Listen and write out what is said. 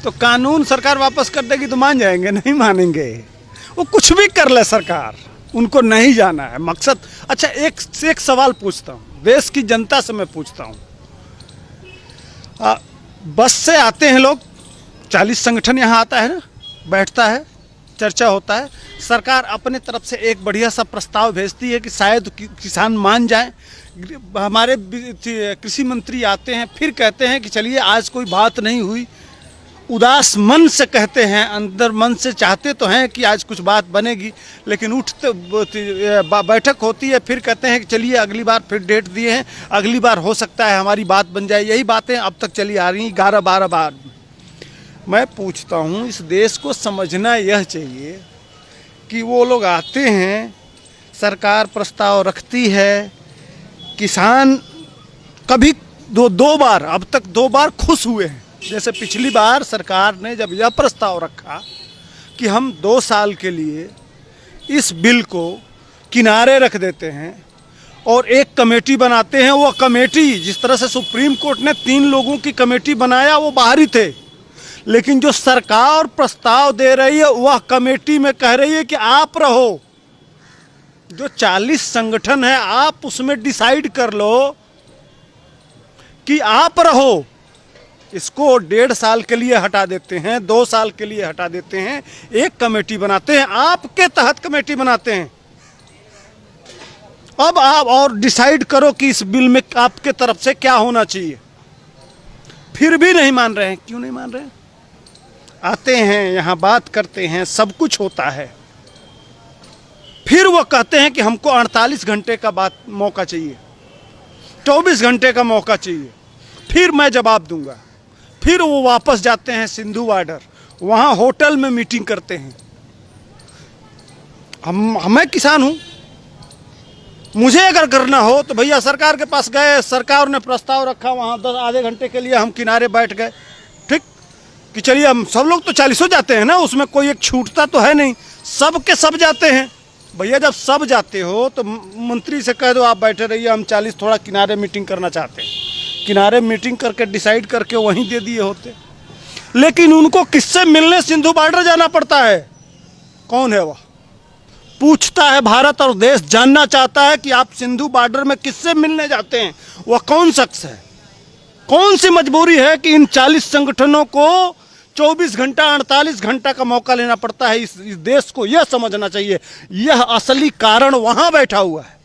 तो कानून सरकार वापस कर देगी तो मान जाएंगे? नहीं मानेंगे। वो कुछ भी कर ले सरकार, उनको नहीं जाना है मकसद। अच्छा, एक सवाल पूछता हूँ, देश की जनता से मैं पूछता हूँ। बस से आते हैं लोग, 40 संगठन यहाँ आता है ना, बैठता है, चर्चा होता है, सरकार अपने तरफ से एक बढ़िया सा प्रस्ताव भेजती है कि शायद किसान मान जाएं। हमारे कृषि मंत्री आते हैं, फिर कहते हैं कि चलिए आज कोई बात नहीं हुई, उदास मन से कहते हैं, अंदर मन से चाहते तो हैं कि आज कुछ बात बनेगी, लेकिन उठते बैठक होती है, फिर कहते हैं कि चलिए अगली बार फिर डेट दिए हैं, अगली बार हो सकता है हमारी बात बन जाए। यही बातें अब तक चली आ रही 11-12 बार। मैं पूछता हूँ, इस देश को समझना यह चाहिए कि वो लोग आते हैं, सरकार प्रस्ताव रखती है, किसान कभी दो बार, अब तक 2 बार खुश हुए हैं। जैसे पिछली बार सरकार ने जब यह प्रस्ताव रखा कि हम 2 साल के लिए इस बिल को किनारे रख देते हैं और एक कमेटी बनाते हैं, वो कमेटी जिस तरह से सुप्रीम कोर्ट ने 3 लोगों की कमेटी बनाया, वो बाहरी थे, लेकिन जो सरकार प्रस्ताव दे रही है वह कमेटी में कह रही है कि आप रहो, जो 40 संगठन है आप उसमें डिसाइड कर लो कि आप रहो। इसको 1.5 साल के लिए हटा देते हैं, 2 साल के लिए हटा देते हैं, एक कमेटी बनाते हैं, आपके तहत कमेटी बनाते हैं। अब आप और डिसाइड करो कि इस बिल में आपके तरफ से क्या होना चाहिए। फिर भी नहीं मान रहे हैं। क्यों नहीं मान रहे हैं? आते हैं यहाँ, बात करते हैं, सब कुछ होता है, फिर वो कहते हैं कि हमको 48 घंटे का मौका चाहिए, 24 घंटे का मौका चाहिए, फिर मैं जवाब दूंगा। फिर वो वापस जाते हैं सिंधु बॉर्डर, वहाँ होटल में मीटिंग करते हैं। मैं किसान हूँ, मुझे अगर करना हो तो भैया सरकार के पास गए, सरकार ने प्रस्ताव रखा, वहाँ 10 आधे घंटे के लिए हम किनारे बैठ गए, ठीक कि चलिए हम सब लोग तो 40 जाते हैं ना, उसमें कोई एक छूटता तो है नहीं, सब के सब जाते हैं। भैया जब सब जाते हो तो मंत्री से कह दो आप बैठे रहिए, हम 40 थोड़ा किनारे मीटिंग करना चाहते हैं, किनारे मीटिंग करके डिसाइड करके वहीं दे दिए होते। लेकिन उनको किससे मिलने सिंधु बॉर्डर जाना पड़ता है? कौन है वह? पूछता है भारत और देश जानना चाहता है कि आप सिंधु बॉर्डर में किससे मिलने जाते हैं, वह कौन शख्स है? कौन सी मजबूरी है कि इन 40 संगठनों को 24 घंटा 48 घंटा का मौका लेना पड़ता है? इस देश को यह समझना चाहिए, यह असली कारण वहां बैठा हुआ है।